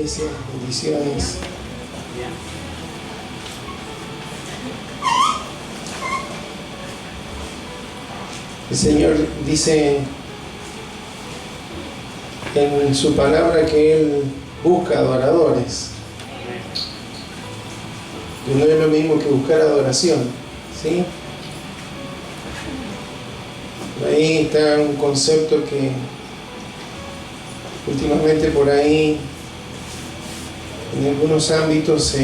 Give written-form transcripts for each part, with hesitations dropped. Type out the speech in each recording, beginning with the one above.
iglesia, bendiciones. El Señor dice en su palabra que Él busca adoradores. Y no es lo mismo que buscar adoración, ¿sí? Ahí está un concepto que últimamente por ahí en algunos ámbitos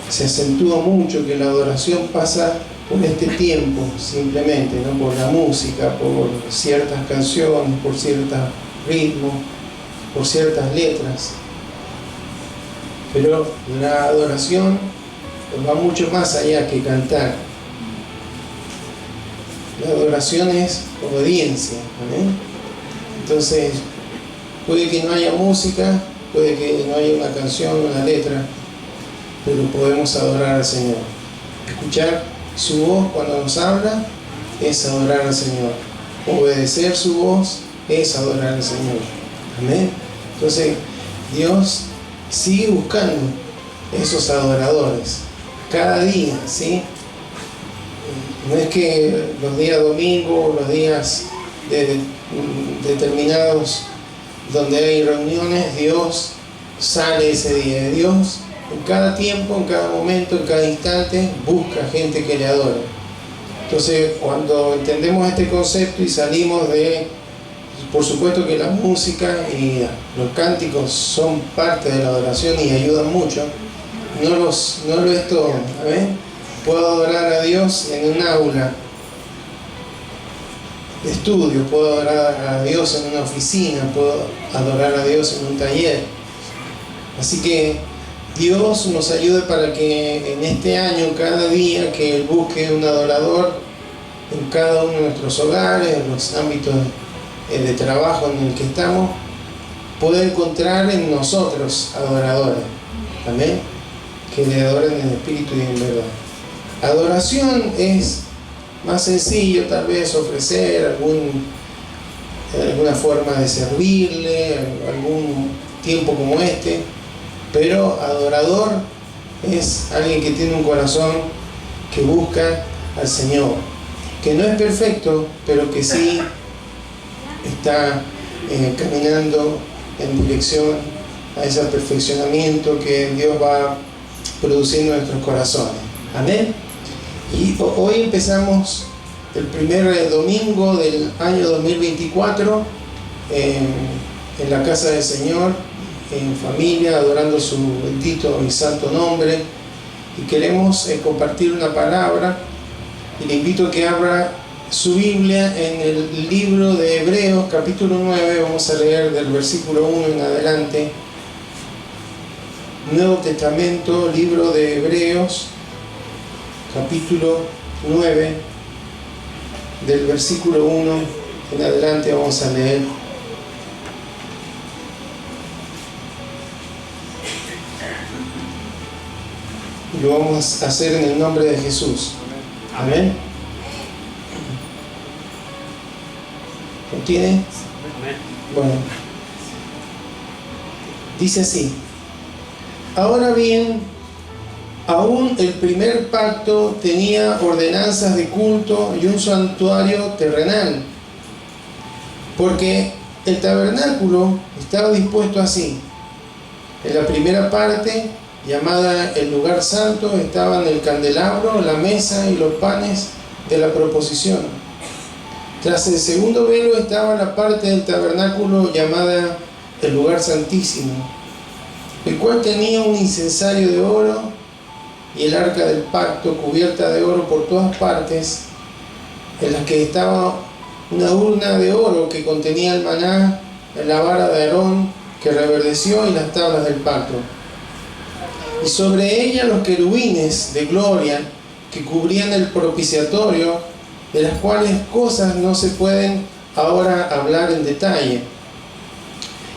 se acentúa mucho, que la adoración pasa por este tiempo simplemente, ¿no? Por la música, por ciertas canciones, por ciertos ritmos, por ciertas letras. Pero la adoración va mucho más allá que cantar. La adoración es obediencia, ¿eh? Entonces, puede que no haya música, puede que no haya una canción, una letra, pero podemos adorar al Señor. Escuchar su voz cuando nos habla es adorar al Señor. Obedecer su voz es adorar al Señor. Amén. Entonces, Dios sigue buscando esos adoradores cada día, ¿sí? No es que los días domingos, los días determinados donde hay reuniones, Dios sale ese día. Dios en cada tiempo, en cada momento, en cada instante busca gente que le adore. Entonces, cuando entendemos este concepto y salimos de, por supuesto que la música y los cánticos son parte de la adoración y ayudan mucho, no lo es todo. ¿Amén? Puedo adorar a Dios en un aula de estudio, puedo adorar a Dios en una oficina, puedo adorar a Dios en un taller. Así que Dios nos ayude para que en este año, cada día, que Él busque un adorador en cada uno de nuestros hogares, en los ámbitos de trabajo en el que estamos, pueda encontrar en nosotros adoradores. Amén. Que le adoren en espíritu y en verdad. Adoración es más sencillo, tal vez ofrecer alguna forma de servirle, algún tiempo como este, pero adorador es alguien que tiene un corazón que busca al Señor, que no es perfecto, pero que sí está caminando en dirección a ese perfeccionamiento que Dios va produciendo en nuestros corazones. Amén. Y hoy empezamos el primer domingo del año 2024 en la casa del Señor, en familia, adorando su bendito y santo nombre. Y queremos compartir una palabra, y le invito a que abra su Biblia en el libro de Hebreos, capítulo 9. Vamos a leer del versículo 1 en adelante. Nuevo Testamento, libro de Hebreos, capítulo 9, del versículo 1 en adelante vamos a leer. Y lo vamos a hacer en el nombre de Jesús. Amén. ¿Lo tiene? Bueno. Dice así: ahora bien, aún el primer pacto tenía ordenanzas de culto y un santuario terrenal, porque el tabernáculo estaba dispuesto así. En la primera parte, llamada el lugar santo, estaban el candelabro, la mesa y los panes de la proposición. Tras el segundo velo estaba la parte del tabernáculo llamada el lugar santísimo, el cual tenía un incensario de oro y el arca del pacto cubierta de oro por todas partes, en la que estaba una urna de oro que contenía el maná, la vara de Aarón que reverdeció y las tablas del pacto. Y sobre ella los querubines de gloria que cubrían el propiciatorio, de las cuales cosas no se pueden ahora hablar en detalle.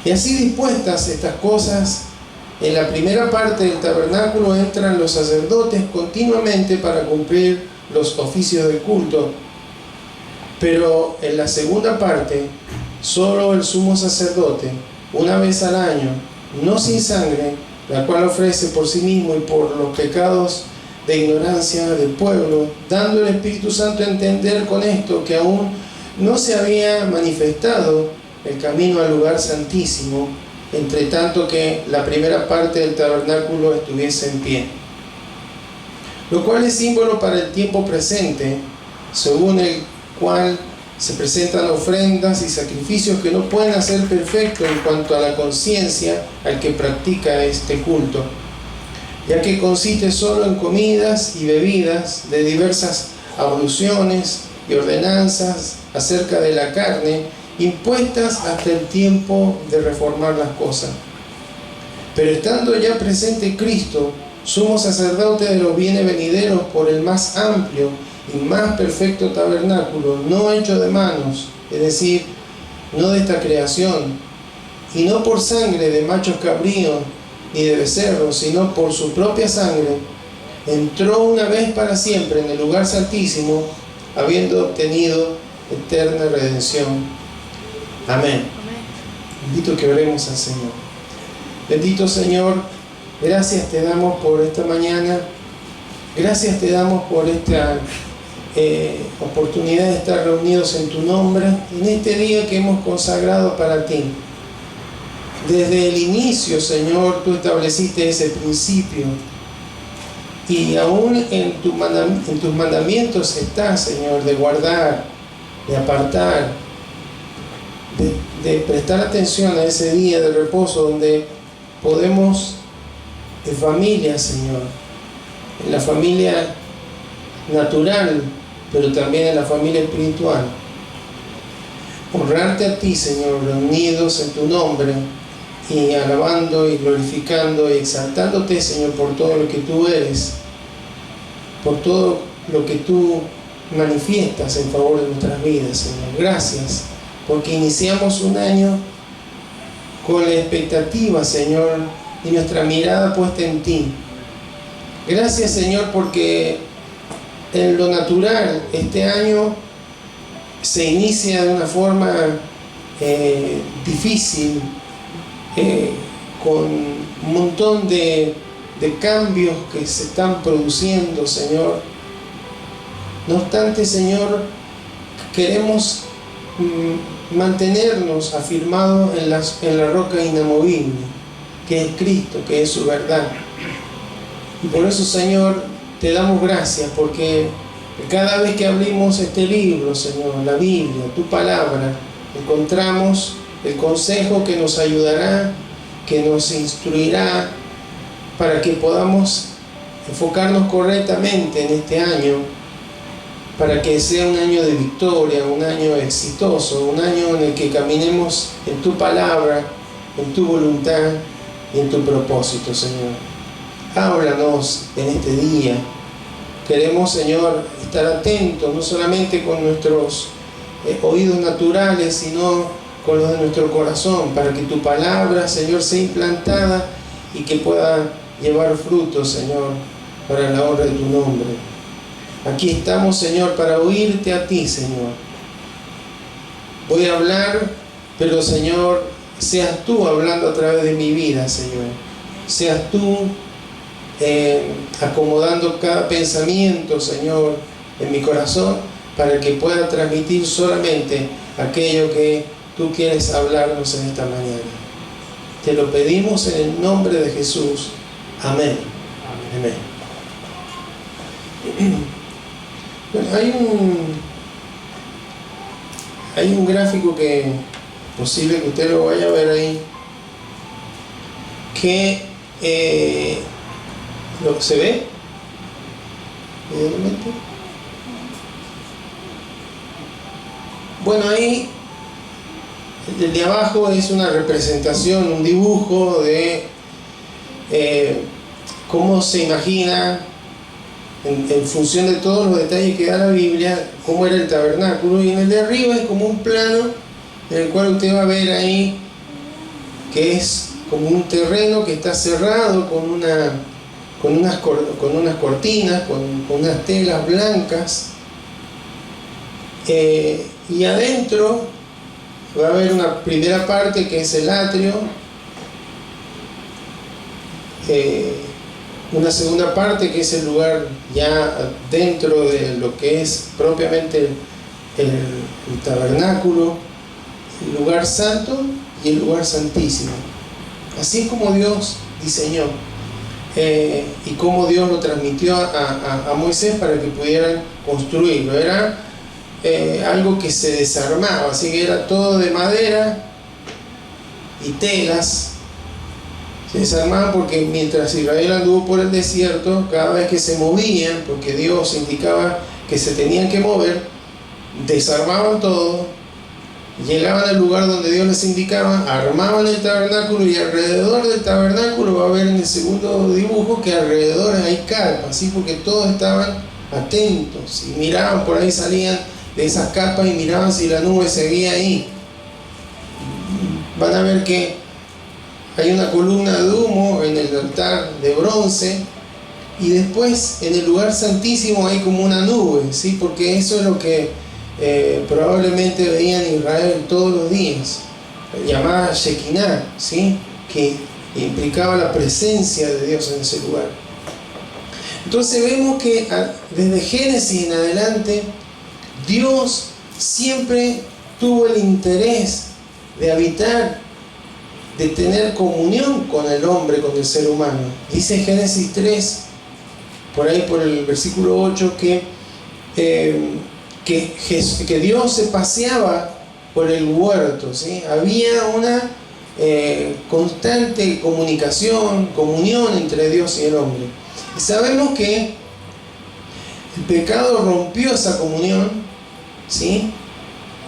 Y así dispuestas estas cosas, en la primera parte del tabernáculo entran los sacerdotes continuamente para cumplir los oficios de culto, pero en la segunda parte solo el sumo sacerdote, una vez al año, no sin sangre, la cual ofrece por sí mismo y por los pecados de ignorancia del pueblo, dando el Espíritu Santo a entender con esto que aún no se había manifestado el camino al lugar santísimo, entre tanto que la primera parte del tabernáculo estuviese en pie, lo cual es símbolo para el tiempo presente, según el cual se presentan ofrendas y sacrificios que no pueden hacer perfecto en cuanto a la conciencia al que practica este culto, ya que consiste solo en comidas y bebidas de diversas abluciones y ordenanzas acerca de la carne, impuestas hasta el tiempo de reformar las cosas. Pero estando ya presente Cristo, sumo sacerdote de los bienes venideros, por el más amplio y más perfecto tabernáculo, no hecho de manos, es decir, no de esta creación, y no por sangre de machos cabríos ni de becerros, sino por su propia sangre, entró una vez para siempre en el lugar santísimo, habiendo obtenido eterna redención. Amén. Invito que oremos al Señor. Bendito Señor, gracias te damos por esta mañana, gracias te damos por esta oportunidad de estar reunidos en tu nombre, en este día que hemos consagrado para ti. Desde el inicio, Señor, tú estableciste ese principio, y aún en tus mandamientos está, Señor, de guardar, de apartar, de prestar atención a ese día de reposo donde podemos, en familia, Señor, en la familia natural, pero también en la familia espiritual, honrarte a ti, Señor, reunidos en tu nombre y alabando y glorificando y exaltándote, Señor, por todo lo que tú eres, por todo lo que tú manifiestas en favor de nuestras vidas, Señor. Gracias, porque iniciamos un año con la expectativa, Señor, y nuestra mirada puesta en ti. Gracias, Señor, porque en lo natural este año se inicia de una forma difícil, con un montón de cambios que se están produciendo, Señor. No obstante, Señor, queremos mantenernos afirmados en la roca inamovible, que es Cristo, que es su verdad. Y por eso, Señor, te damos gracias, porque cada vez que abrimos este libro, Señor, la Biblia, tu palabra, encontramos el consejo que nos ayudará, que nos instruirá, para que podamos enfocarnos correctamente en este año, para que sea un año de victoria, un año exitoso, un año en el que caminemos en tu palabra, en tu voluntad y en tu propósito, Señor. Háblanos en este día. Queremos, Señor, estar atentos, no solamente con nuestros oídos naturales, sino con los de nuestro corazón, para que tu palabra, Señor, sea implantada y que pueda llevar fruto, Señor, para la honra de tu nombre. Aquí estamos, Señor, para oírte a ti, Señor. Voy a hablar, pero, Señor, seas tú hablando a través de mi vida, Señor. Seas tú acomodando cada pensamiento, Señor, en mi corazón, para que pueda transmitir solamente aquello que tú quieres hablarnos en esta mañana. Te lo pedimos en el nombre de Jesús. Amén. Amén. Bueno, hay un gráfico que posible que usted lo vaya a ver ahí, que ¿se ve? Evidentemente. Bueno, ahí el de abajo es una representación, un dibujo de cómo se imagina, en función de todos los detalles que da la Biblia, cómo era el tabernáculo. Y en el de arriba es como un plano en el cual usted va a ver ahí que es como un terreno que está cerrado con unas cortinas, con unas telas blancas, y adentro Va a haber una primera parte que es el atrio, una segunda parte que es el lugar ya dentro de lo que es propiamente el tabernáculo, el lugar santo y el lugar santísimo. Así es como Dios diseñó y como Dios lo transmitió a Moisés para que pudieran construirlo. Era algo que se desarmaba, así que era todo de madera y telas. Se desarmaban porque mientras Israel anduvo por el desierto, cada vez que se movían, porque Dios indicaba que se tenían que mover, desarmaban todo, llegaban al lugar donde Dios les indicaba, armaban el tabernáculo, y alrededor del tabernáculo va a ver en el segundo dibujo que alrededor hay carpas, ¿sí? Porque todos estaban atentos y miraban, por ahí salían de esas carpas y miraban si la nube seguía ahí. Van a ver que hay una columna de humo en el altar de bronce, y después en el lugar santísimo hay como una nube, ¿sí? Porque eso es lo que probablemente veían en Israel todos los días, llamada Shekinah, ¿sí? Que implicaba la presencia de Dios en ese lugar. Entonces vemos que desde Génesis en adelante Dios siempre tuvo el interés de habitar, de tener comunión con el hombre, con el ser humano. Dice Génesis 3, por ahí por el versículo 8, que Dios se paseaba por el huerto, ¿sí? Había una constante comunión entre Dios y el hombre. Y sabemos que el pecado rompió esa comunión, ¿sí?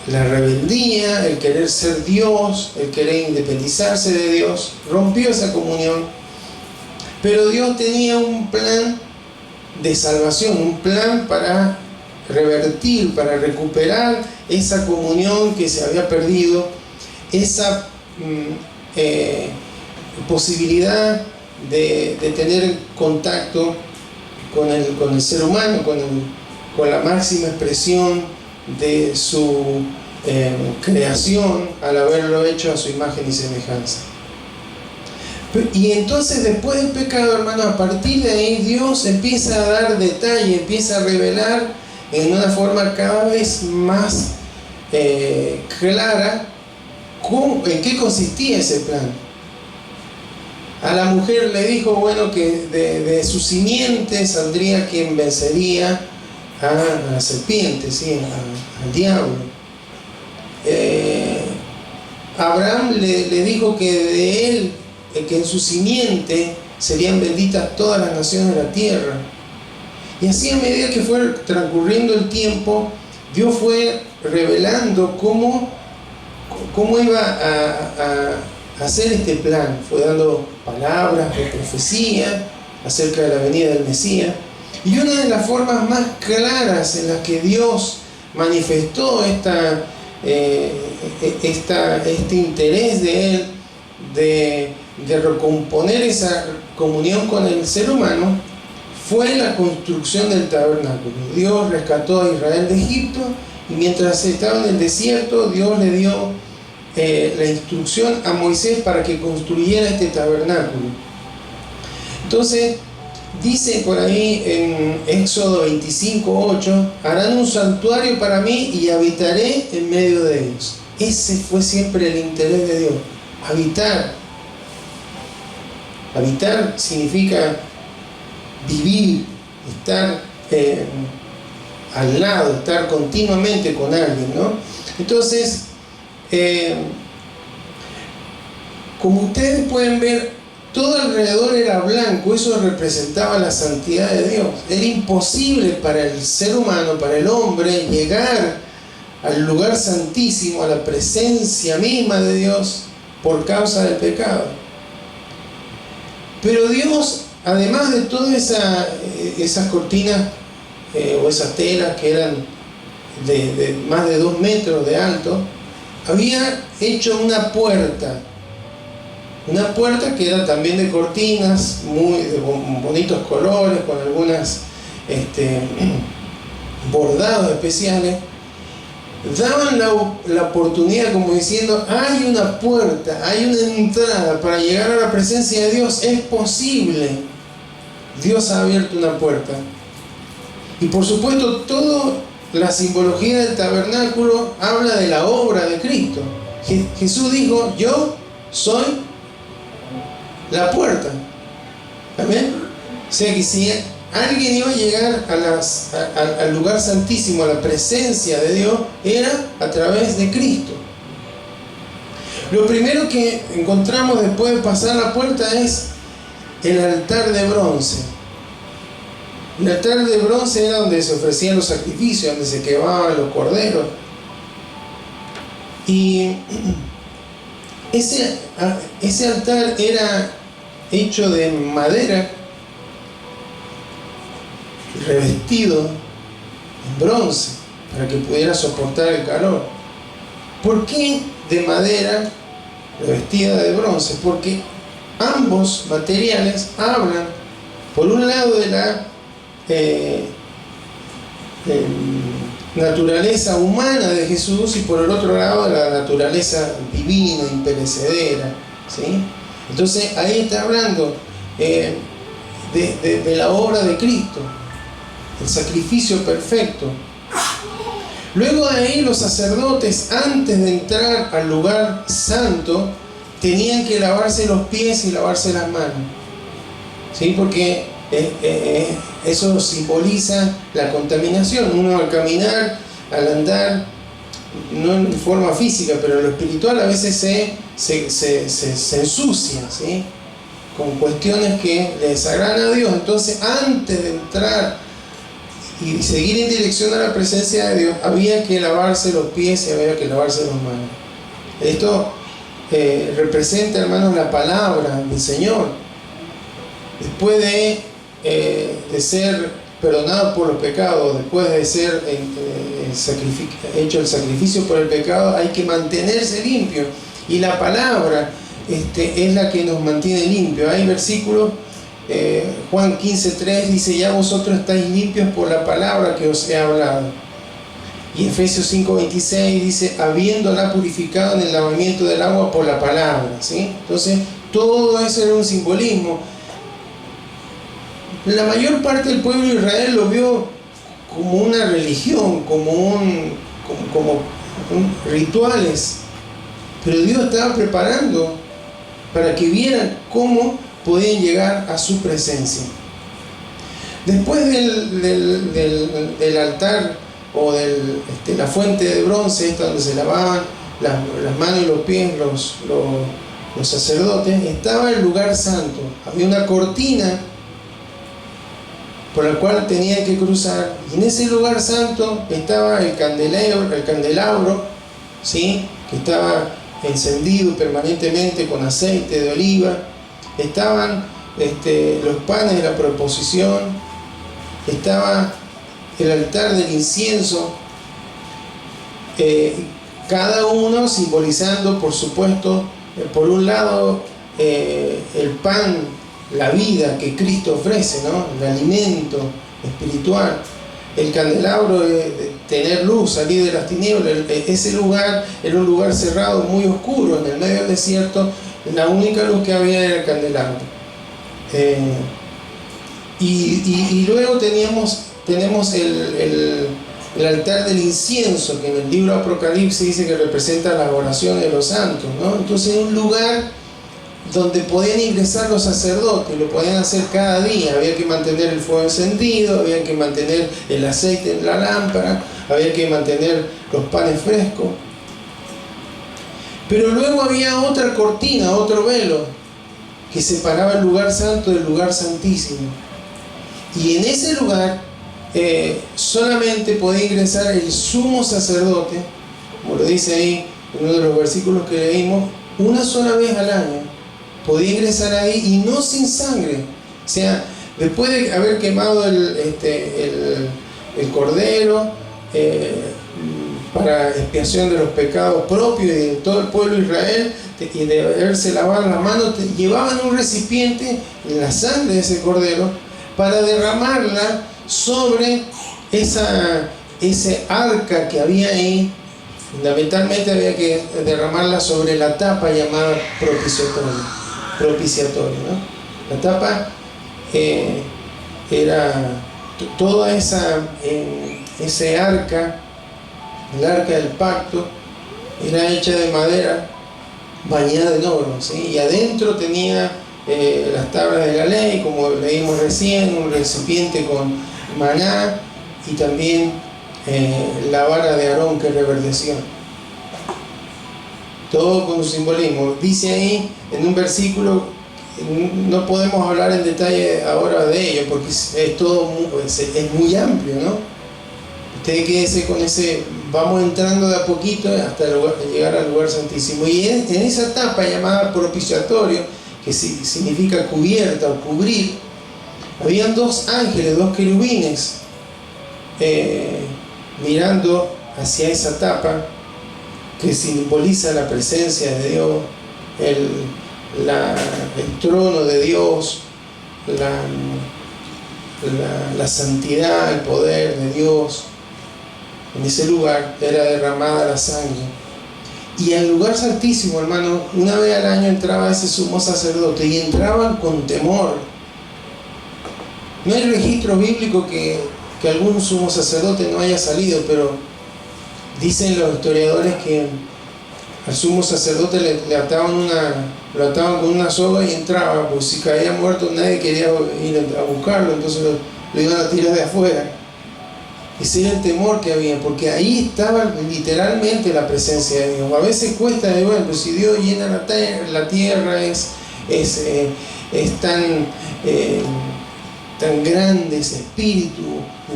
La rebeldía, el querer ser Dios, el querer independizarse de Dios, rompió esa comunión. Pero Dios tenía un plan de salvación, un plan para revertir, para recuperar esa comunión que se había perdido, esa posibilidad de tener contacto con el ser humano, con la máxima expresión de su creación, al haberlo hecho a su imagen y semejanza. Y entonces, después del pecado, hermanos, a partir de ahí Dios empieza a dar detalle, empieza a revelar en una forma cada vez más clara en qué consistía ese plan. A la mujer le dijo, bueno, que de su simiente saldría quien vencería a la serpiente, ¿sí? al diablo. Abraham le dijo que de él, que en su simiente serían benditas todas las naciones de la tierra. Y así, a medida que fue transcurriendo el tiempo, Dios fue revelando cómo iba a hacer este plan. Fue dando palabras de profecía acerca de la venida del Mesías. Y una de las formas más claras en las que Dios manifestó este interés de Él de recomponer esa comunión con el ser humano fue la construcción del tabernáculo. Dios rescató a Israel de Egipto, y mientras estaba en el desierto, Dios le dio la instrucción a Moisés para que construyera este tabernáculo. Entonces, dice por ahí en Éxodo 25:8, harán un santuario para mí y habitaré en medio de ellos. Ese fue siempre el interés de Dios, habitar. Habitar significa vivir, estar al lado, estar continuamente con alguien, ¿no? Entonces, como ustedes pueden ver, todo alrededor era blanco. Eso representaba la santidad de Dios. Era imposible para el ser humano, para el hombre, llegar al lugar santísimo, a la presencia misma de Dios, por causa del pecado. Pero Dios, además de todas esas cortinas o esas telas que eran de más de 2 metros de alto, había hecho una puerta que era también de cortinas, de bonitos colores, con algunas bordados especiales. daban la oportunidad, como diciendo, hay una puerta, hay una entrada para llegar a la presencia de Dios, es posible. Dios ha abierto una puerta. Y por supuesto, toda la simbología del tabernáculo habla de la obra de Cristo. Jesús dijo, yo soy la puerta. Amén. O sea que si alguien iba a llegar al lugar santísimo, a la presencia de Dios, era a través de Cristo. Lo primero que encontramos después de pasar la puerta es el altar de bronce. El altar de bronce era donde se ofrecían los sacrificios, donde se quemaban los corderos. Y ese altar era hecho de madera, revestido en bronce, para que pudiera soportar el calor. ¿Por qué de madera revestida de bronce? Porque ambos materiales hablan, por un lado, de la naturaleza humana de Jesús, y por el otro lado de la naturaleza divina, imperecedera, ¿sí? Entonces ahí está hablando de la obra de Cristo, el sacrificio perfecto. Luego de ahí los sacerdotes, antes de entrar al lugar santo, tenían que lavarse los pies y lavarse las manos, ¿sí? Porque eso simboliza la contaminación. Uno al caminar, al andar, no en forma física, pero en lo espiritual a veces se ensucia, ¿sí? Con cuestiones que le desagradan a Dios. Entonces, antes de entrar y seguir en dirección a la presencia de Dios, había que lavarse los pies y había que lavarse las manos. Esto representa, hermanos, la palabra del Señor. Después de ser perdonado por los pecados, después de ser hecho el sacrificio por el pecado, hay que mantenerse limpio, y la palabra es la que nos mantiene limpios. Hay versículos, Juan 15:3 dice, ya vosotros estáis limpios por la palabra que os he hablado. Y Efesios 5:26 dice, habiéndola purificado en el lavamiento del agua por la palabra, ¿sí? Entonces todo eso era un simbolismo. La mayor parte del pueblo de Israel lo vio como una religión, como rituales, pero Dios estaba preparando para que vieran cómo podían llegar a su presencia. Después del altar o la fuente de bronce, esta donde se lavaban las manos y los pies los sacerdotes, estaba el lugar santo. Había una cortina por la cual tenían que cruzar, y en ese lugar santo estaba el candelabro, ¿sí? Que estaba encendido permanentemente con aceite de oliva. Estaban los panes de la proposición, estaba el altar del incienso, cada uno simbolizando, por supuesto, por un lado el pan, la vida que Cristo ofrece, ¿no? El alimento espiritual. El candelabro de tener luz, salir de las tinieblas. Ese lugar era un lugar cerrado, muy oscuro, en el medio del desierto. La única luz que había era el candelabro. Y luego tenemos el altar del incienso, que en el libro Apocalipsis dice que representa las oraciones de los santos, ¿no? Entonces, un lugar donde podían ingresar los sacerdotes, lo podían hacer cada día. Había que mantener el fuego encendido, había que mantener el aceite en la lámpara, había que mantener los panes frescos. Pero luego había otra cortina, otro velo, que separaba el lugar santo del lugar santísimo. Y en ese lugar solamente podía ingresar el sumo sacerdote, como lo dice ahí en uno de los versículos que leímos, una sola vez al año. Podía ingresar ahí, y no sin sangre. O sea, después de haber quemado el cordero para expiación de los pecados propios y de todo el pueblo de Israel, y de haberse lavado las manos, llevaban un recipiente en la sangre de ese cordero para derramarla sobre ese arca que había ahí, Fundamentalmente había que derramarla sobre la tapa llamada propiciatorio, ¿no? La tapa era toda ese arca, el arca del pacto, era hecha de madera bañada en oro, ¿sí? Y adentro tenía las tablas de la ley, como leímos recién, un recipiente con maná y también la vara de Aarón que reverdeció. Todo con un simbolismo. Dice ahí en un versículo, no podemos hablar en detalle ahora de ello porque es muy amplio, ¿no? Usted quédese con ese, vamos entrando de a poquito hasta llegar al lugar santísimo. Y en esa etapa llamada propiciatorio, que significa cubierta o cubrir, habían dos ángeles, dos querubines, mirando hacia esa tapa que simboliza la presencia de Dios, el trono de Dios, la santidad, el poder de Dios. En ese lugar era derramada la sangre. Y al lugar santísimo, hermano, una vez al año entraba ese sumo sacerdote y entraban con temor. No hay registro bíblico que algún sumo sacerdote no haya salido, pero dicen los historiadores que al sumo sacerdote lo ataban con una soga y entraba, pues si caía muerto nadie quería ir a buscarlo, entonces lo iban a tirar de afuera. Ese era el temor que había, porque ahí estaba literalmente la presencia de Dios. A veces cuesta de ver, pero si Dios llena la tierra, es tan grande ese espíritu,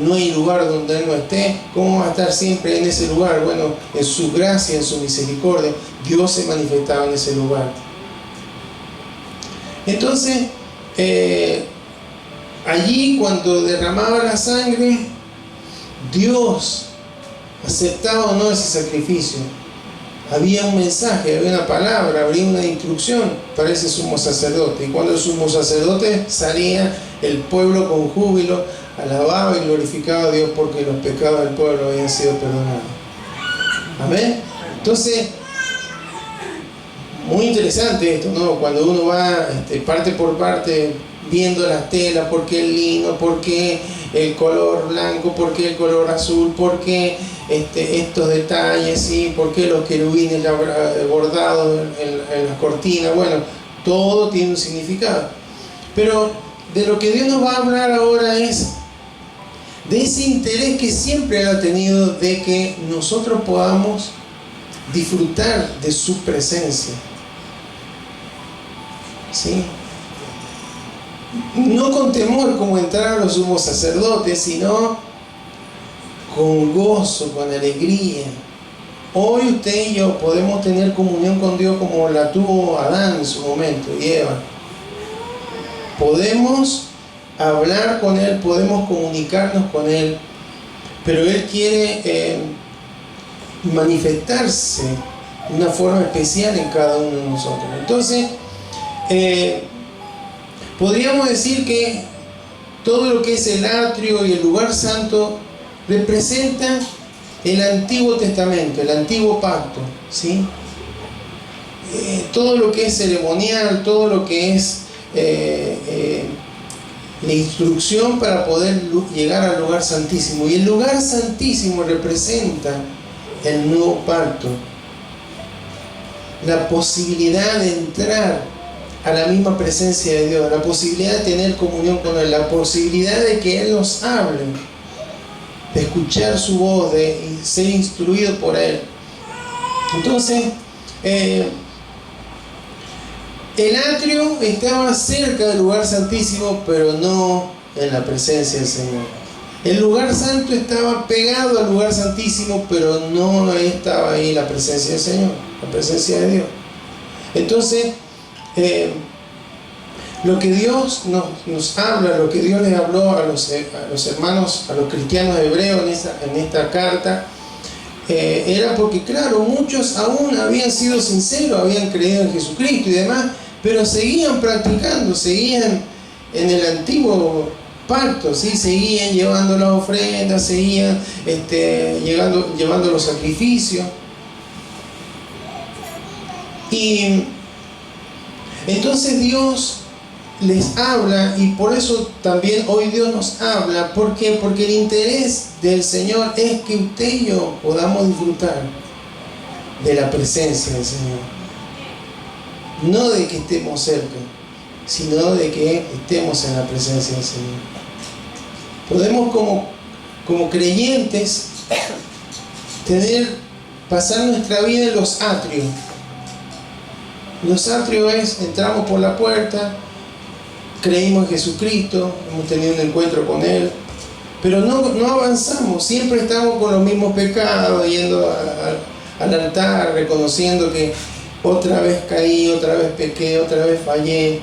no hay lugar donde Él no esté. ¿Cómo va a estar siempre en ese lugar? Bueno, en su gracia, en su misericordia, Dios se manifestaba en ese lugar. Entonces, allí cuando derramaba la sangre, Dios aceptaba o no ese sacrificio. Había un mensaje, había una palabra, había una instrucción para ese sumo sacerdote. Y cuando el sumo sacerdote salía, el pueblo con júbilo alababa y glorificaba a Dios porque los pecados del pueblo habían sido perdonados. Amén. Entonces, muy interesante esto, ¿no? Cuando uno va parte por parte viendo las telas, por qué el lino, por qué el color blanco, por qué el color azul, por qué estos detalles, ¿sí? Por qué los querubines bordados en las cortinas. Bueno, todo tiene un significado. Pero de lo que Dios nos va a hablar ahora es de ese interés que siempre ha tenido de que nosotros podamos disfrutar de su presencia, ¿sí? No con temor como entraron los sumos sacerdotes, sino con gozo, con alegría. Hoy usted y yo podemos tener comunión con Dios como la tuvo Adán en su momento y Eva. Podemos hablar con Él, podemos comunicarnos con Él, pero Él quiere manifestarse de una forma especial en cada uno de nosotros. Entonces, podríamos decir que todo lo que es el atrio y el lugar santo representa el Antiguo Testamento, el Antiguo Pacto, ¿sí? Todo lo que es ceremonial, todo lo que es la instrucción para poder llegar al lugar santísimo. Y el lugar santísimo representa el nuevo pacto, la posibilidad de entrar a la misma presencia de Dios, la posibilidad de tener comunión con Él, la posibilidad de que Él nos hable, de escuchar su voz, de ser instruido por Él. Entonces, el atrio estaba cerca del lugar santísimo, pero no en la presencia del Señor. El lugar santo estaba pegado al lugar santísimo, pero no estaba ahí la presencia del Señor, la presencia de Dios. Entonces, lo que Dios nos habla, lo que Dios les habló a los hermanos, a los cristianos hebreos en esta carta, era porque, claro, muchos aún habían sido sinceros, habían creído en Jesucristo y demás, pero seguían practicando, seguían en el antiguo pacto, ¿sí? Seguían llevando las ofrendas, seguían llevando los sacrificios. Y entonces Dios les habla, y por eso también hoy Dios nos habla. ¿Por qué? Porque el interés del Señor es que usted y yo podamos disfrutar de la presencia del Señor. No de que estemos cerca, sino de que estemos en la presencia del Señor. Podemos como creyentes pasar nuestra vida en los atrios. Los atrios es, entramos por la puerta, creímos en Jesucristo, hemos tenido un encuentro con Él, pero no avanzamos, siempre estamos con los mismos pecados, yendo al altar, reconociendo que otra vez caí, otra vez pequé, otra vez fallé,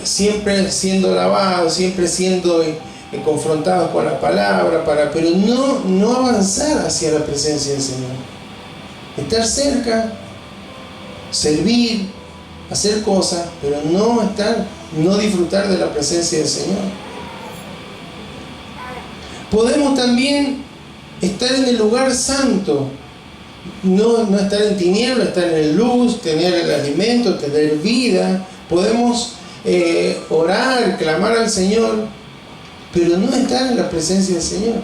siempre siendo lavados, siempre siendo confrontados con la palabra, pero no avanzar hacia la presencia del Señor. Estar cerca, servir, hacer cosas, pero no disfrutar de la presencia del Señor. Podemos también estar en el lugar santo, no estar en tinieblas, estar en luz, tener el alimento, tener vida. Podemos orar, clamar al Señor, pero no estar en la presencia del Señor,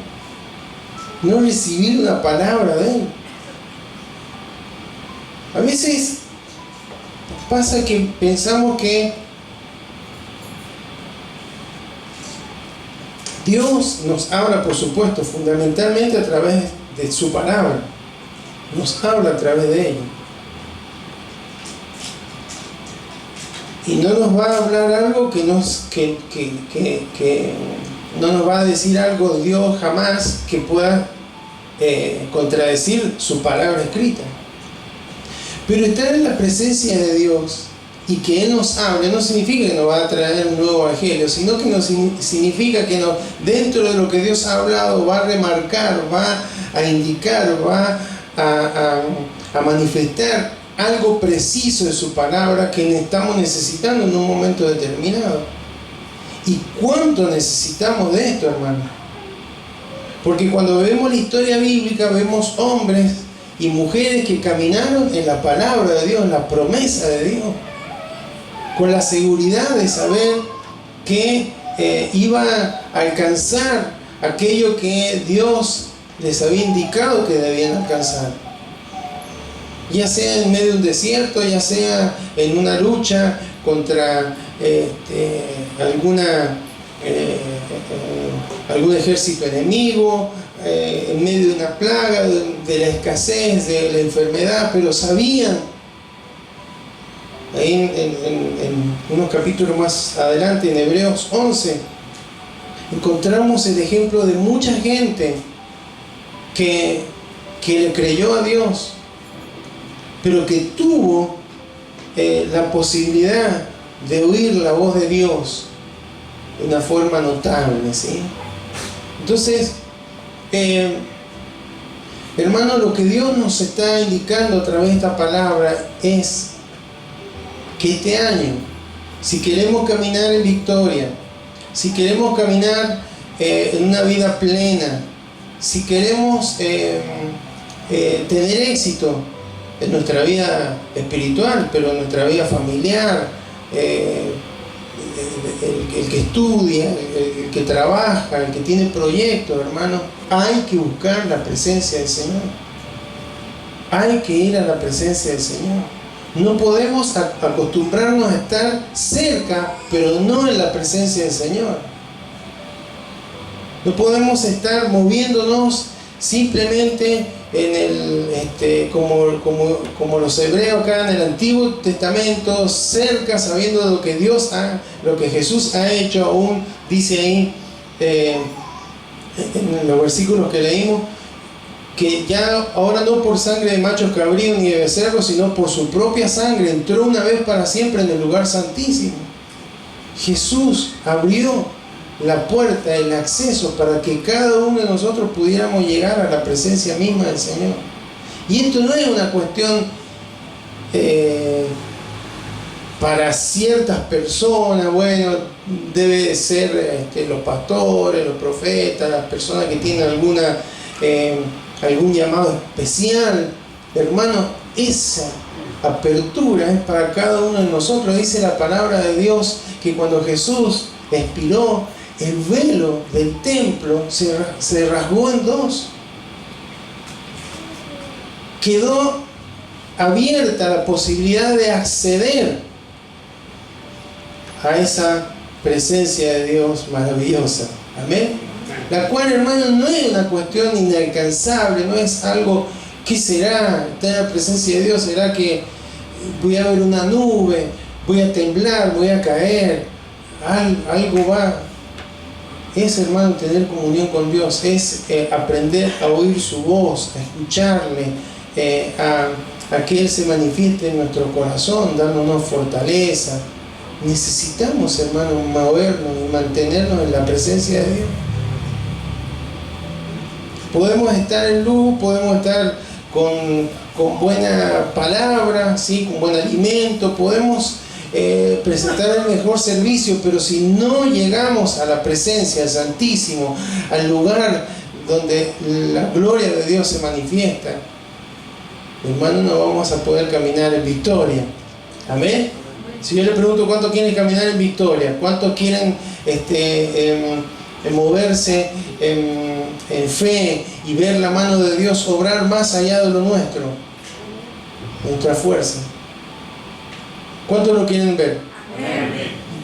no recibir una palabra de Él. A veces pasa que pensamos que Dios nos habla, por supuesto, fundamentalmente a través de su palabra. Nos habla a través de ella. Y no nos va a hablar algo que no nos va a decir algo de Dios jamás que pueda contradecir su palabra escrita. Pero estar en la presencia de Dios y que Él nos hable no significa que nos va a traer un nuevo evangelio, sino que significa que dentro de lo que Dios ha hablado va a remarcar, va a indicar, va a manifestar algo preciso de su palabra que estamos necesitando en un momento determinado. ¿Y cuánto necesitamos de esto, hermano? Porque cuando vemos la historia bíblica, vemos hombres y mujeres que caminaron en la palabra de Dios, en la promesa de Dios, con la seguridad de saber que iba a alcanzar aquello que Dios les había indicado que debían alcanzar. Ya sea en medio de un desierto, ya sea en una lucha contra algún ejército enemigo, en medio de una plaga, de la escasez, de la enfermedad, pero sabían. Ahí en unos capítulos más adelante, en Hebreos 11, encontramos el ejemplo de mucha gente que le creyó a Dios, pero que tuvo la posibilidad de oír la voz de Dios de una forma notable, ¿sí? Entonces, hermano, lo que Dios nos está indicando a través de esta palabra es que este año, si queremos caminar en victoria, si queremos caminar en una vida plena, si queremos tener éxito en nuestra vida espiritual, pero en nuestra vida familiar, el que estudia, el que trabaja, el que tiene proyectos, hermano, hay que buscar la presencia del Señor. Hay que ir a la presencia del Señor. No podemos acostumbrarnos a estar cerca, pero no en la presencia del Señor. No podemos estar moviéndonos simplemente como los hebreos acá en el Antiguo Testamento, cerca, sabiendo de lo que lo que Jesús ha hecho. Aún dice ahí en los versículos que leímos, que ya ahora no por sangre de machos cabríos ni de becerros, sino por su propia sangre entró una vez para siempre en el lugar santísimo. Jesús abrió la puerta, el acceso para que cada uno de nosotros pudiéramos llegar a la presencia misma del Señor. Y esto no es una cuestión para ciertas personas. Bueno, debe ser los pastores, los profetas, las personas que tienen algún llamado especial. Hermano, esa apertura es para cada uno de nosotros. Dice la palabra de Dios que cuando Jesús expiró, el velo del templo se rasgó en dos. Quedó abierta la posibilidad de acceder a esa presencia de Dios maravillosa. Amén. La cual, hermano, no es una cuestión inalcanzable, no es algo, ¿qué será? Estar en la presencia de Dios, ¿será que voy a ver una nube, voy a temblar, voy a caer? Algo va. Es, hermano, tener comunión con Dios, es aprender a oír su voz, a escucharle, a que Él se manifieste en nuestro corazón, dándonos fortaleza. Necesitamos, hermano, movernos y mantenernos en la presencia de Dios. Podemos estar en luz, podemos estar con buena palabra, ¿sí? Con buen alimento, podemos presentar el mejor servicio, pero si no llegamos a la presencia, al Santísimo, al lugar donde la gloria de Dios se manifiesta, hermano, no vamos a poder caminar en victoria. Amén. Si yo le pregunto cuántos quieren caminar en victoria, cuántos quieren moverse en fe y ver la mano de Dios obrar más allá de lo nuestro, nuestra fuerza, ¿cuántos lo quieren ver?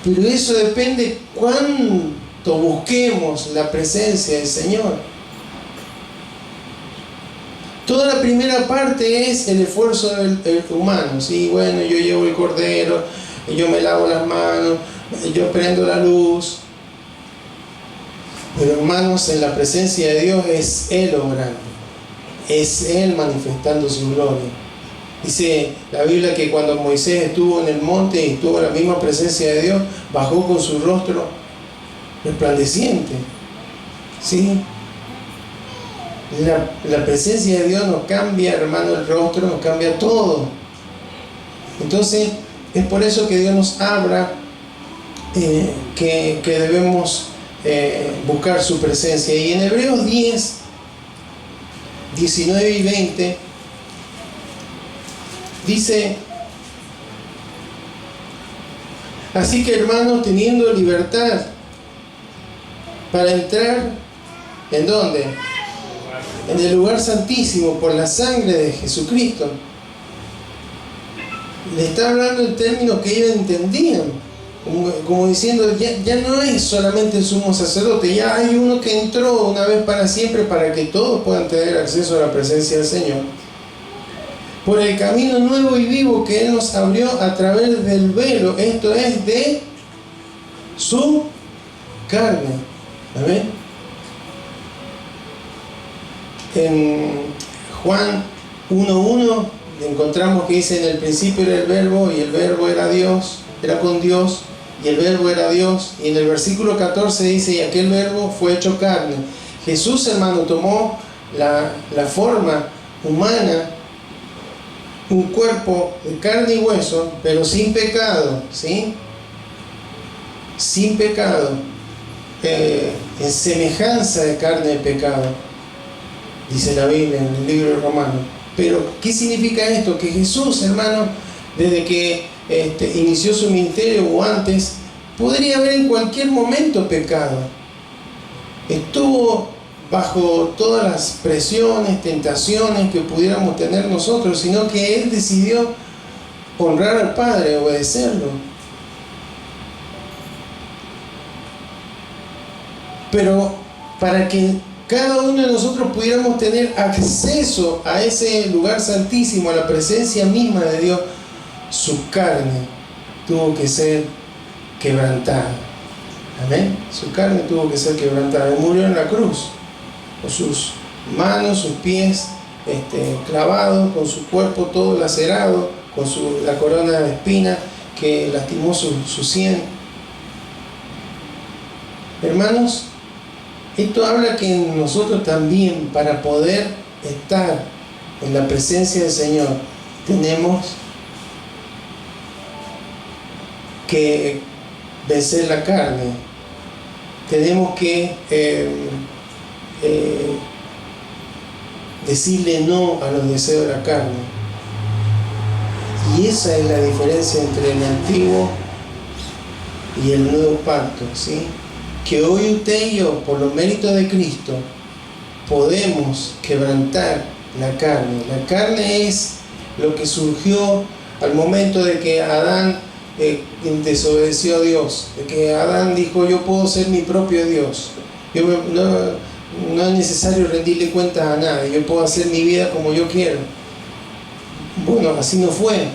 Pero eso depende cuánto busquemos la presencia del Señor. Toda la primera parte es el esfuerzo humano, ¿sí? Bueno, yo llevo el cordero, yo me lavo las manos, yo prendo la luz. Pero, hermanos, en la presencia de Dios es Él obrando, es Él manifestando su gloria. Dice la Biblia que cuando Moisés estuvo en el monte y estuvo en la misma presencia de Dios, bajó con su rostro resplandeciente, ¿sí? La presencia de Dios nos cambia, hermano, el rostro, nos cambia todo. Entonces, es por eso que Dios nos habla que debemos buscar su presencia. Y en Hebreos 10, 19 y 20, dice: así que, hermanos, teniendo libertad para entrar, ¿en dónde? En el lugar santísimo por la sangre de Jesucristo. Le está hablando en términos que ellos entendían, como diciendo, ya no es solamente el sumo sacerdote, ya hay uno que entró una vez para siempre para que todos puedan tener acceso a la presencia del Señor, por el camino nuevo y vivo que Él nos abrió a través del velo, esto es, de su carne. ¿Amén? En Juan 1:1 encontramos que dice: en el principio era el verbo, y el verbo era Dios, era con Dios, y el verbo era Dios. Y en el versículo 14 dice: y aquel verbo fue hecho carne. Jesús, hermano, tomó la forma humana, un cuerpo de carne y hueso, pero sin pecado, ¿sí? Sin pecado, en semejanza de carne de pecado, dice la Biblia en el libro de Romanos. Pero, ¿qué significa esto? Que Jesús, hermano, desde que inició su ministerio o antes, podría haber en cualquier momento pecado. Estuvo bajo todas las presiones, tentaciones que pudiéramos tener nosotros, sino que Él decidió honrar al Padre, obedecerlo. Pero para que cada uno de nosotros pudiéramos tener acceso a ese lugar santísimo, a la presencia misma de Dios, su carne tuvo que ser quebrantada. Amén. Su carne tuvo que ser quebrantada. Él murió en la cruz, con sus manos, sus pies clavados, con su cuerpo todo lacerado, con la corona de espina que lastimó su sien. Hermanos, esto habla que nosotros también, para poder estar en la presencia del Señor, tenemos que vencer la carne. Tenemos que decirle no a los deseos de la carne. Y esa es la diferencia entre el antiguo y el nuevo pacto, ¿sí? Que hoy usted y yo, por los méritos de Cristo, podemos quebrantar la carne. La carne es lo que surgió al momento de que Adán desobedeció a Dios, de que Adán dijo: yo puedo ser mi propio Dios, no es necesario rendirle cuentas a nadie, yo puedo hacer mi vida como yo quiero. Bueno, así no fue.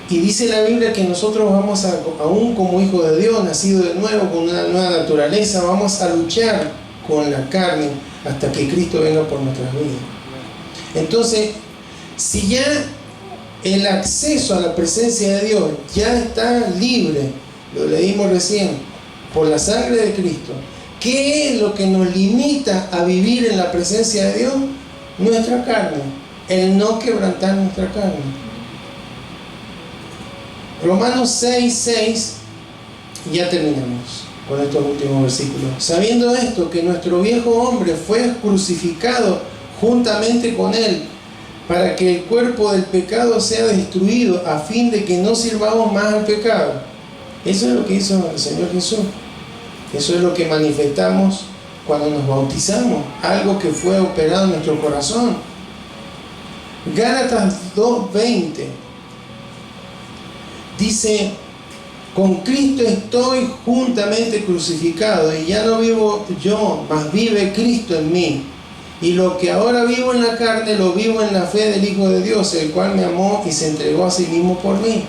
Y dice la Biblia que nosotros vamos aún como hijos de Dios, nacidos de nuevo, con una nueva naturaleza, vamos a luchar con la carne hasta que Cristo venga por nuestras vidas. Entonces, si ya el acceso a la presencia de Dios ya está libre, lo leímos recién, por la sangre de Cristo, ¿qué es lo que nos limita a vivir en la presencia de Dios? Nuestra carne, el no quebrantar nuestra carne. Romanos 6:6, ya terminamos con estos últimos versículos. Sabiendo esto, que nuestro viejo hombre fue crucificado juntamente con él, para que el cuerpo del pecado sea destruido, a fin de que no sirvamos más al pecado. Eso es lo que hizo el Señor Jesús. Eso es lo que manifestamos cuando nos bautizamos, algo que fue operado en nuestro corazón. Gálatas 2:20 dice: con Cristo estoy juntamente crucificado, y ya no vivo yo, mas vive Cristo en mí. Y lo que ahora vivo en la carne, lo vivo en la fe del Hijo de Dios, el cual me amó y se entregó a sí mismo por mí.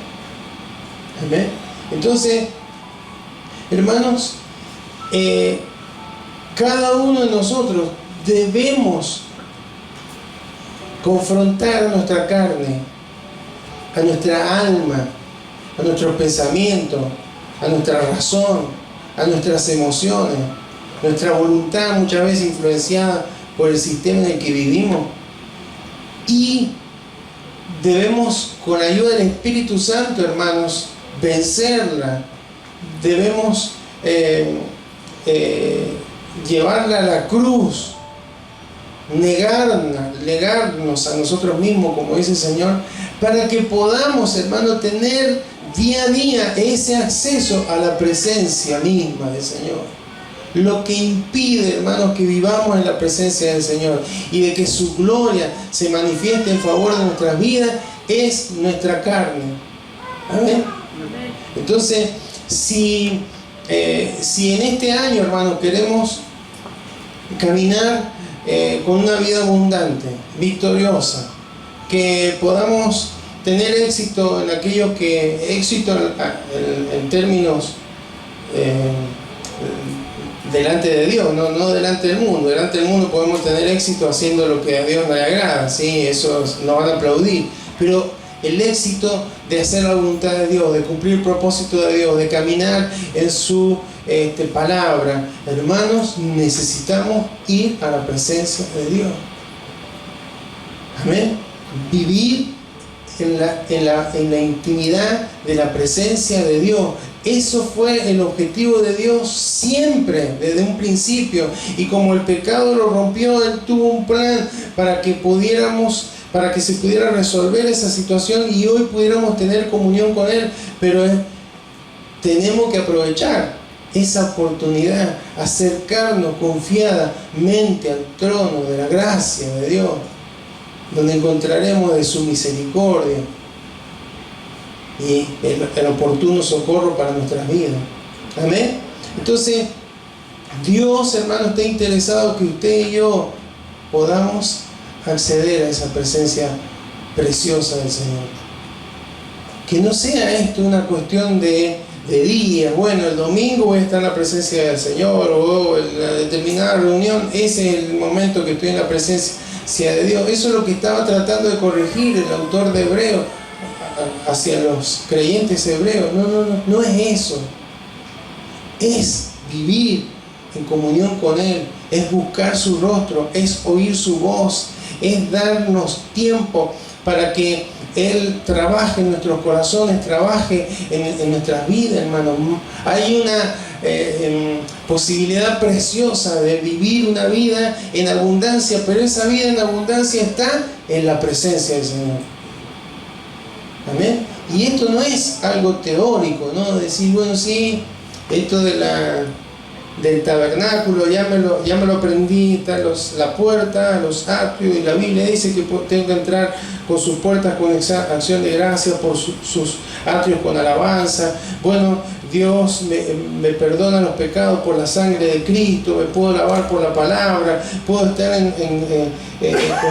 Amén. Entonces, hermanos, cada uno de nosotros debemos confrontar a nuestra carne, a nuestra alma, a nuestros pensamientos, a nuestra razón, a nuestras emociones, nuestra voluntad muchas veces influenciada por el sistema en el que vivimos, y debemos, con la ayuda del Espíritu Santo, hermanos, vencerla. Debemos llevarla a la cruz, negarnos a nosotros mismos, como dice el Señor, para que podamos, hermanos, tener día a día ese acceso a la presencia misma del Señor. Lo que impide, hermanos, que vivamos en la presencia del Señor y de que su gloria se manifieste en favor de nuestras vidas es nuestra carne. Amén. Entonces, si en este año, hermanos, queremos caminar con una vida abundante, victoriosa, que podamos tener éxito en aquello que, éxito en términos delante de Dios, no delante del mundo. Delante del mundo podemos tener éxito haciendo lo que a Dios le agrada, ¿sí? Eso nos van a aplaudir, pero el éxito de hacer la voluntad de Dios, de cumplir el propósito de Dios, de caminar en su palabra, hermanos, necesitamos ir a la presencia de Dios. Amén. Vivir en la intimidad de la presencia de Dios. Eso fue el objetivo de Dios siempre, desde un principio. Y como el pecado lo rompió, Él tuvo un plan para que se pudiera resolver esa situación y hoy pudiéramos tener comunión con Él. Pero tenemos que aprovechar esa oportunidad, acercarnos confiadamente al trono de la gracia de Dios, donde encontraremos de su misericordia y el oportuno socorro para nuestras vidas. Amén. Entonces, Dios, hermano, está interesado que usted y yo podamos acceder a esa presencia preciosa del Señor. Que no sea esto una cuestión de días. Bueno, el domingo voy a estar en la presencia del Señor, o en la determinada reunión, ese es el momento que estoy en la presencia de Dios. Eso es lo que estaba tratando de corregir el autor de Hebreos hacia los creyentes hebreos. No es eso. Es vivir en comunión con Él, es buscar su rostro, es oír su voz, es darnos tiempo para que Él trabaje en nuestros corazones, trabaje en nuestras vidas, hermanos. Hay una posibilidad preciosa de vivir una vida en abundancia, pero esa vida en abundancia está en la presencia del Señor. Amén. Y esto no es algo teórico, ¿no? Decir, bueno, sí, esto del tabernáculo, ya me lo aprendí, está la puerta, los atrios, y la Biblia dice que tengo que entrar con sus puertas con acción de gracias, por sus atrios con alabanza. Bueno, Dios me perdona los pecados por la sangre de Cristo, me puedo lavar por la palabra, puedo estar con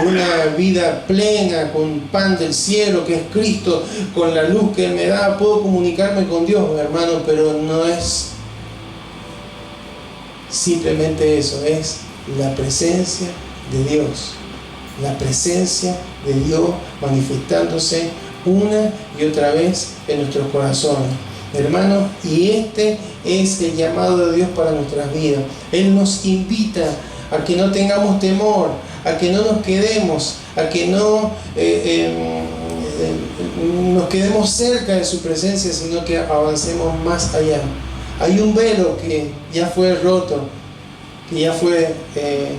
una vida plena, con pan del cielo que es Cristo, con la luz que Él me da, puedo comunicarme con Dios, hermano, pero no es simplemente eso, es la presencia de Dios, la presencia de Dios manifestándose una y otra vez en nuestros corazones, hermanos, y este es el llamado de Dios para nuestras vidas. Él nos invita a que no tengamos temor, a que no nos quedemos, a que no nos quedemos cerca de su presencia, sino que avancemos más allá. Hay un velo que ya fue roto, que ya fue, que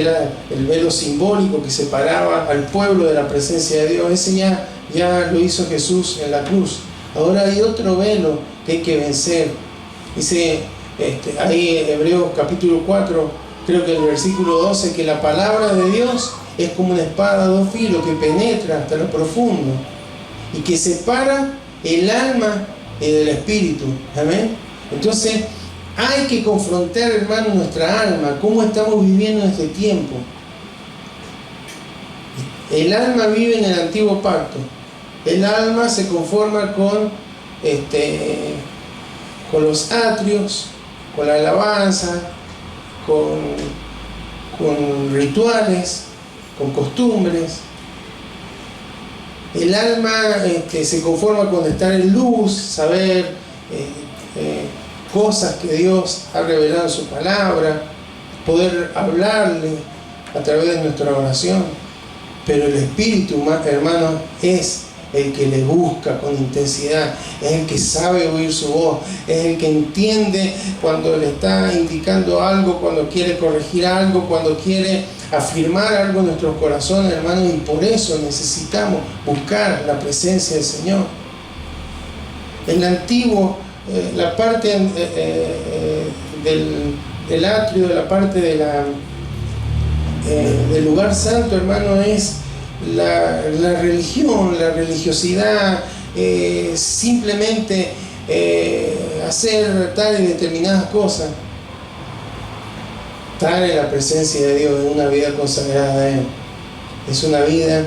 era el velo simbólico que separaba al pueblo de la presencia de Dios. Ese ya lo hizo Jesús en la cruz. Ahora hay otro velo que hay que vencer. Dice ahí en Hebreos capítulo 4, creo que el versículo 12, que la palabra de Dios es como una espada de dos filos que penetra hasta lo profundo y que separa el alma del espíritu. Amén. Entonces hay que confrontar, hermano, nuestra alma, cómo estamos viviendo en este tiempo. El alma vive en el antiguo pacto. El alma se conforma con los atrios, con la alabanza, con rituales, con costumbres. El alma se conforma con estar en luz, saber cosas que Dios ha revelado en su palabra, poder hablarle a través de nuestra oración. Pero el espíritu, hermano, es el que le busca con intensidad, es el que sabe oír su voz, es el que entiende cuando le está indicando algo, cuando quiere corregir algo, cuando quiere afirmar algo en nuestros corazones, hermanos, y por eso necesitamos buscar la presencia del Señor. En el antiguo, la parte del atrio, la parte del lugar santo, hermano, es la religión, la religiosidad, simplemente hacer tal y determinadas cosas. Estar en la presencia de Dios, en una vida consagrada a Él, es una vida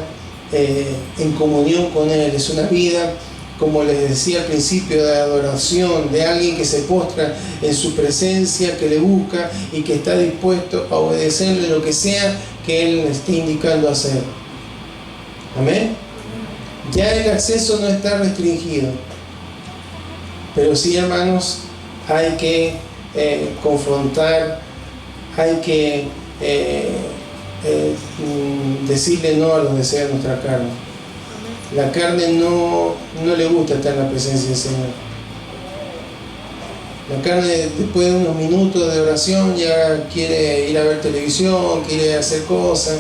en comunión con Él, es una vida, como les decía al principio, de adoración, de alguien que se postra en su presencia, que le busca y que está dispuesto a obedecerle lo que sea que Él le esté indicando hacer. Amén. Ya el acceso no está restringido, pero sí, hermanos, hay que confrontar, hay que decirle no a los deseos de nuestra carne. La carne no le gusta estar en la presencia del Señor. La carne, después de unos minutos de oración, ya quiere ir a ver televisión, quiere hacer cosas.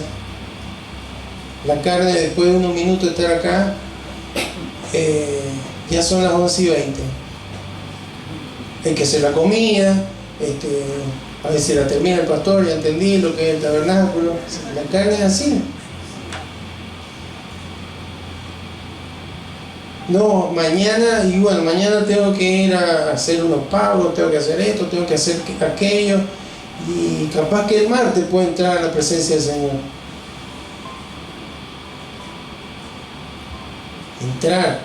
La carne, después de unos minutos de estar acá, ya son las 11:20. Hay que hacer la comida, a veces la termina el pastor, ya entendí lo que es el tabernáculo. La carne es así. No, mañana tengo que ir a hacer unos pagos, tengo que hacer esto, tengo que hacer aquello, y capaz que el martes puedo entrar a la presencia del Señor. Entrar,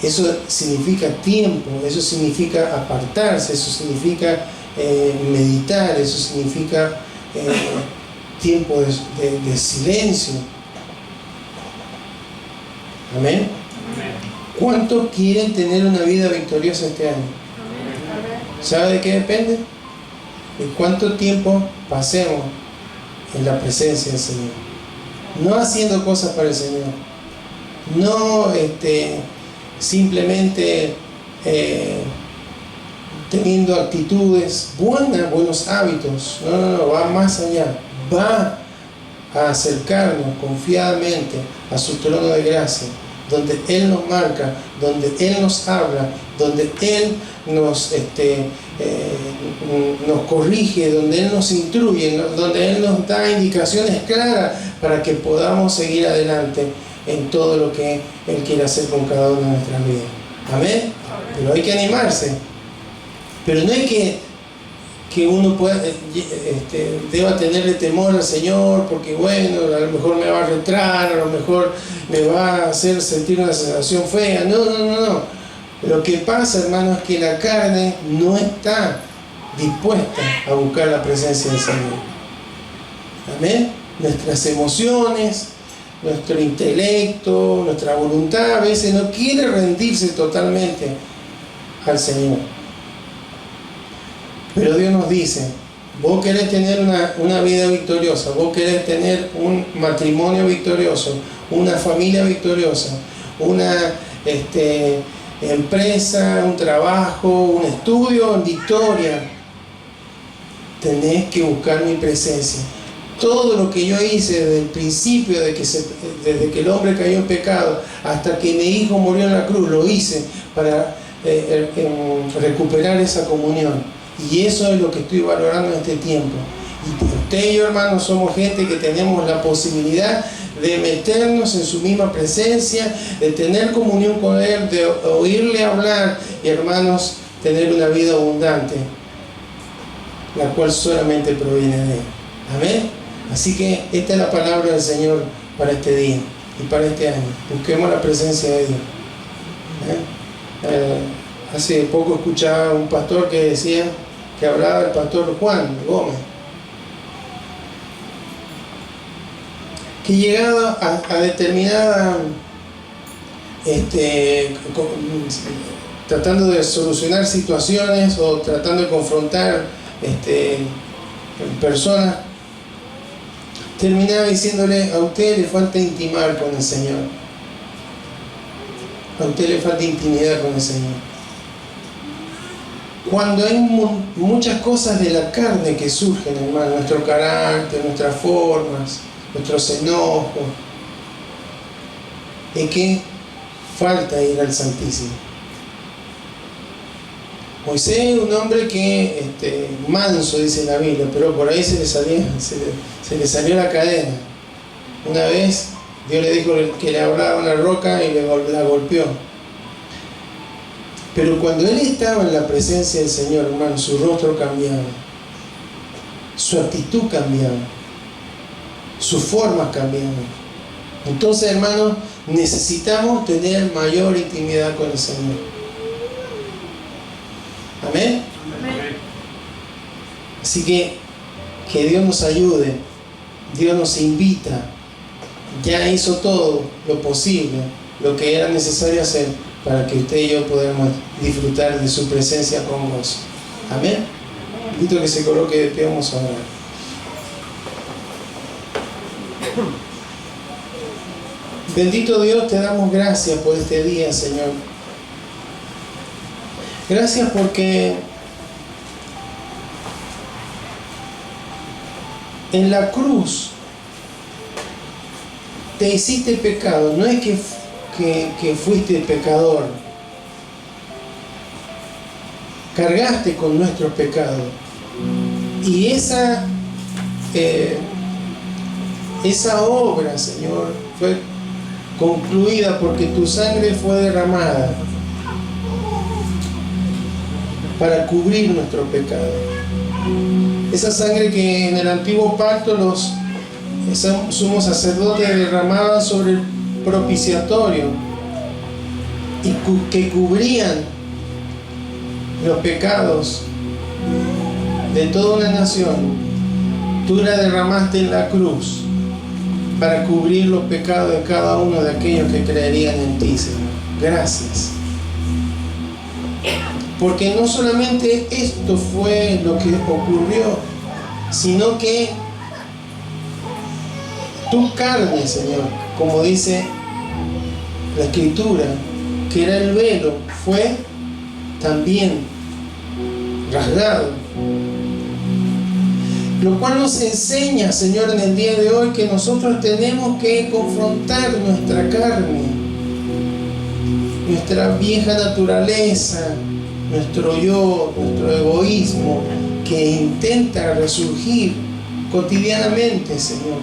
eso significa tiempo, eso significa apartarse, eso significa meditar, eso significa tiempo de silencio. Amén. ¿Cuántos quieren tener una vida victoriosa este año? ¿Sabe de qué depende? De cuánto tiempo pasemos en la presencia del Señor. No haciendo cosas para el Señor. No simplemente teniendo actitudes buenas, buenos hábitos. No, va más allá. Va a acercarnos confiadamente a su trono de gracia donde Él nos marca, donde Él nos habla, donde Él nos corrige, donde Él nos instruye, donde Él nos da indicaciones claras para que podamos seguir adelante en todo lo que Él quiere hacer con cada una de nuestras vidas. Amén. Pero hay que animarse. Pero no es que uno deba tenerle temor al Señor, porque bueno, a lo mejor me va a retrar, a lo mejor me va a hacer sentir una sensación fea. No. Lo que pasa, hermano, es que la carne no está dispuesta a buscar la presencia del Señor. Amén. Nuestras emociones, nuestro intelecto, nuestra voluntad a veces no quiere rendirse totalmente al Señor. Pero Dios nos dice, vos querés tener una vida victoriosa, vos querés tener un matrimonio victorioso, una familia victoriosa, una empresa, un trabajo, un estudio en victoria, tenés que buscar mi presencia. Todo lo que yo hice desde el principio, desde que el hombre cayó en pecado, hasta que mi hijo murió en la cruz, lo hice para recuperar esa comunión. Y eso es lo que estoy valorando en este tiempo. Y usted y yo, hermanos, somos gente que tenemos la posibilidad de meternos en su misma presencia, de tener comunión con Él, de oírle hablar y, hermanos, tener una vida abundante, la cual solamente proviene de Él. Amén. Así que esta es la palabra del Señor para este día y para este año. Busquemos la presencia de Dios. Hace poco escuchaba un pastor que hablaba el pastor Juan Gómez, que llegado a determinada tratando de solucionar situaciones o tratando de confrontar personas, terminaba diciéndole: a usted le falta intimar con el Señor, a usted le falta intimidad con el Señor. Cuando hay muchas cosas de la carne que surgen, hermano, nuestro carácter, nuestras formas, nuestros enojos, es que falta ir al Santísimo. Moisés, un hombre que manso, dice la Biblia, pero por ahí se le salió la cadena. Una vez Dios le dijo que le hablara a una roca y la golpeó. Pero cuando él estaba en la presencia del Señor, hermano, su rostro cambiaba, su actitud cambiaba, sus formas cambiaban. Entonces, hermano, necesitamos tener mayor intimidad con el Señor. Amén. Amén. Así que Dios nos ayude, Dios nos invita, ya hizo todo lo posible, lo que era necesario hacer para que usted y yo podamos disfrutar de su presencia con gozo. Amén. Invito que se coloque de pie, vamos a orar. Bendito Dios, te damos gracias por este día, Señor. Gracias porque en la cruz te hiciste pecado. No es que fuiste pecador, cargaste con nuestros pecados, y esa obra, Señor, fue concluida porque tu sangre fue derramada para cubrir nuestro pecado. Esa sangre que en el antiguo pacto los sumos sacerdotes derramaban sobre el propiciatorio y que cubrían los pecados de toda una nación, tú la derramaste en la cruz para cubrir los pecados de cada uno de aquellos que creerían en ti, Señor. Gracias, porque no solamente esto fue lo que ocurrió, sino que tu carne, Señor, como dice la Escritura, que era el velo, fue también rasgado. Lo cual nos enseña, Señor, en el día de hoy, que nosotros tenemos que confrontar nuestra carne nuestra vieja naturaleza, nuestro yo, nuestro egoísmo, que intenta resurgir cotidianamente, Señor.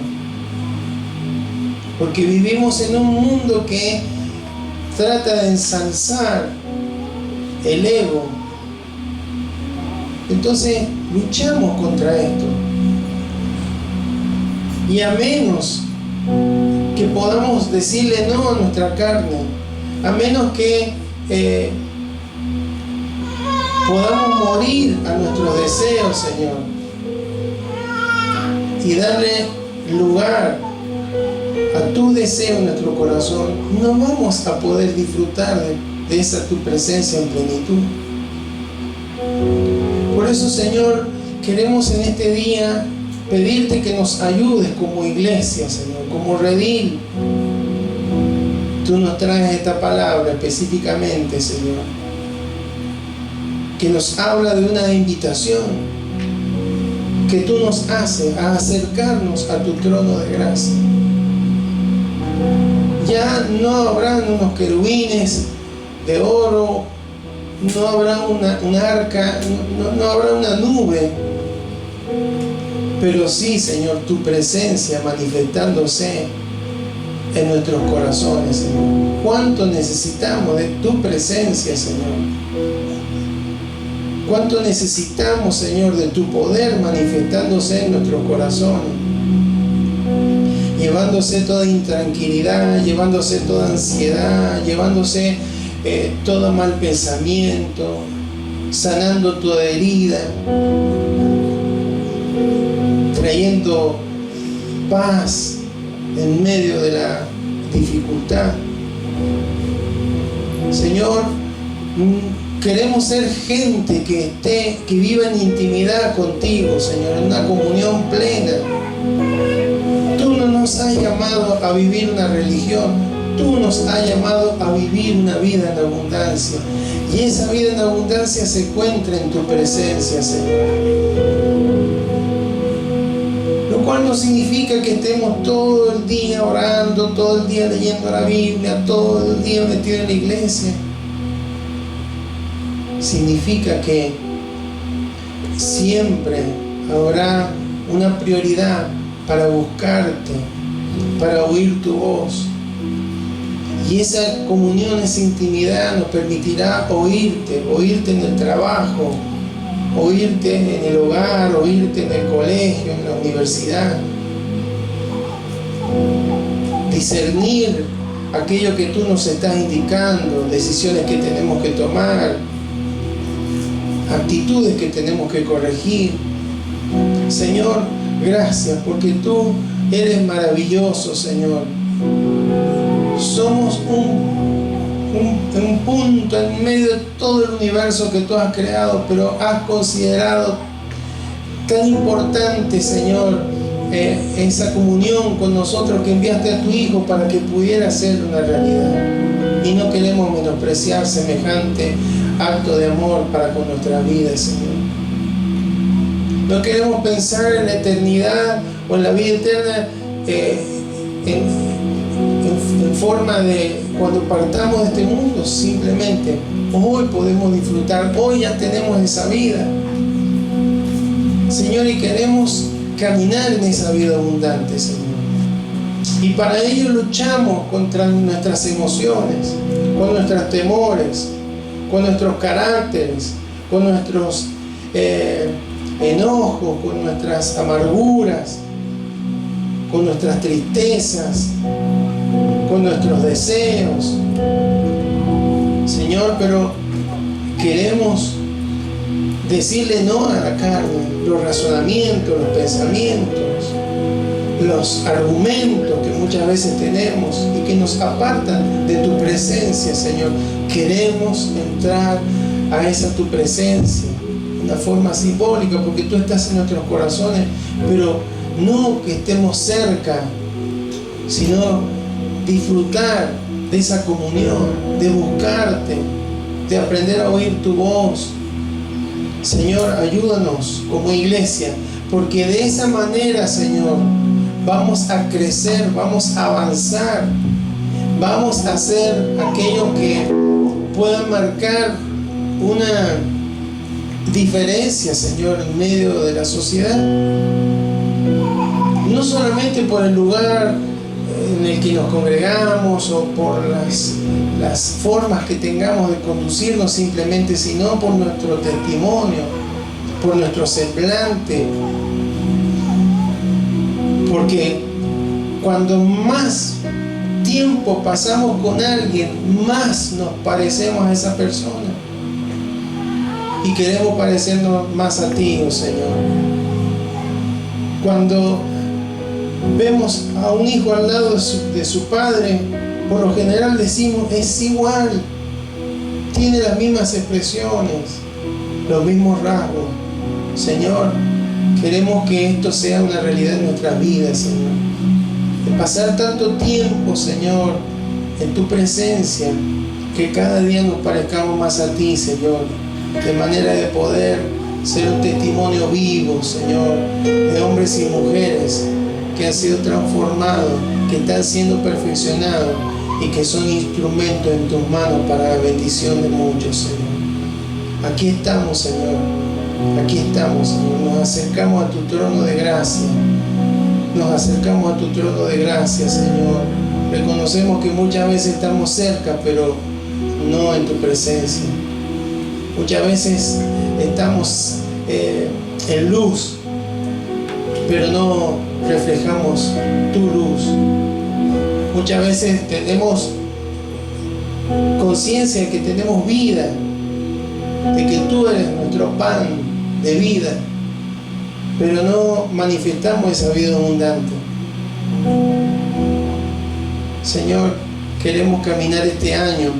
Porque vivimos en un mundo que trata de ensalzar el ego. Entonces luchamos contra esto. Y a menos que podamos decirle no a nuestra carne, a menos que podamos morir a nuestros deseos, Señor, y darle lugar a tu deseo en nuestro corazón, no vamos a poder disfrutar de esa tu presencia en plenitud. Por eso, Señor, queremos en este día pedirte que nos ayudes como iglesia, Señor, como redil. Tú nos traes esta palabra específicamente, Señor, que nos habla de una invitación que tú nos haces a acercarnos a tu trono de gracia. Ya no habrán unos querubines de oro, no habrá un arca, no habrá una nube, pero sí, Señor, tu presencia manifestándose en nuestros corazones, Señor. ¿Cuánto necesitamos de tu presencia, Señor? ¿Cuánto necesitamos, Señor, de tu poder manifestándose en nuestros corazones? Llevándose toda intranquilidad, llevándose toda ansiedad, llevándose todo mal pensamiento, sanando toda herida, trayendo paz en medio de la dificultad. Señor, queremos ser gente que viva en intimidad contigo, Señor, en una comunión plena. Tú no nos has llamado a vivir una religión, tú nos has llamado a vivir una vida en abundancia. Y esa vida en abundancia se encuentra en tu presencia, Señor. Lo cual no significa que estemos todo el día orando, todo el día leyendo la Biblia, todo el día metidos en la iglesia. Significa que siempre habrá una prioridad para buscarte, para oír tu voz. Y esa comunión, esa intimidad nos permitirá oírte en el trabajo, oírte en el hogar, oírte en el colegio, en la universidad. Discernir aquello que tú nos estás indicando, decisiones que tenemos que tomar, actitudes que tenemos que corregir. Señor, gracias porque tú eres maravilloso, Señor. Somos un punto en medio de todo el universo que tú has creado, pero has considerado tan importante, Señor, esa comunión con nosotros, que enviaste a tu Hijo para que pudiera ser una realidad. Y no queremos menospreciar semejante acto de amor para con nuestra vida, Señor. No queremos pensar en la eternidad o en la vida eterna en forma de cuando partamos de este mundo. Simplemente hoy podemos disfrutar, hoy ya tenemos esa vida, Señor, y queremos caminar en esa vida abundante, Señor. Y para ello luchamos contra nuestras emociones, con nuestros temores, con nuestros caracteres, con nuestros enojos, con nuestras amarguras, con nuestras tristezas, con nuestros deseos, Señor. Pero queremos decirle no a la carne, los razonamientos, los pensamientos, los argumentos que muchas veces tenemos y que nos apartan de tu presencia, Señor. Queremos entrar a esa tu presencia de una forma simbólica, porque tú estás en nuestros corazones, pero no que estemos cerca, sino disfrutar de esa comunión, de buscarte, de aprender a oír tu voz. Señor, ayúdanos como iglesia, porque de esa manera, Señor, vamos a crecer, vamos a avanzar, vamos a hacer aquello que puedan marcar una diferencia, Señor, en medio de la sociedad. No solamente por el lugar en el que nos congregamos o por las formas que tengamos de conducirnos simplemente, sino por nuestro testimonio, por nuestro semblante. Porque cuando más tiempo pasamos con alguien, más nos parecemos a esa persona. Y queremos parecernos más a ti, oh Señor. Cuando vemos a un hijo al lado de su padre, por lo general decimos, es igual, tiene las mismas expresiones, los mismos rasgos. Señor, queremos que esto sea una realidad en nuestras vidas, Señor. De pasar tanto tiempo, Señor, en tu presencia, que cada día nos parezcamos más a ti, Señor, de manera de poder ser un testimonio vivo, Señor, de hombres y mujeres que han sido transformados, que están siendo perfeccionados y que son instrumentos en tus manos para la bendición de muchos, Señor. Aquí estamos, Señor. Aquí estamos, Señor. Nos acercamos a tu trono de gracia. Nos acercamos a tu trono de gracia, Señor. Reconocemos que muchas veces estamos cerca, pero no en tu presencia. Muchas veces estamos en luz, pero no reflejamos tu luz. Muchas veces tenemos conciencia de que tenemos vida, de que tú eres nuestro pan de vida, pero no manifestamos esa vida abundante. Señor, queremos caminar este año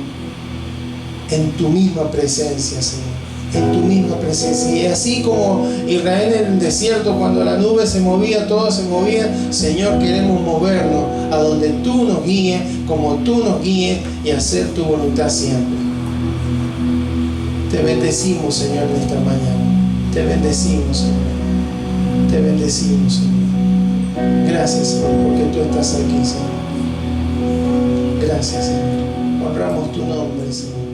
en tu misma presencia, Señor, en tu misma presencia. Y así como Israel en el desierto, cuando la nube se movía, todo se movía, Señor, queremos movernos a donde tú nos guíes, como tú nos guíes, y hacer tu voluntad siempre. Te bendecimos, Señor, en esta mañana. Te bendecimos, Señor. Te bendecimos, Señor. Gracias, Señor, porque tú estás aquí, Señor. Gracias, Señor. Honramos tu nombre, Señor.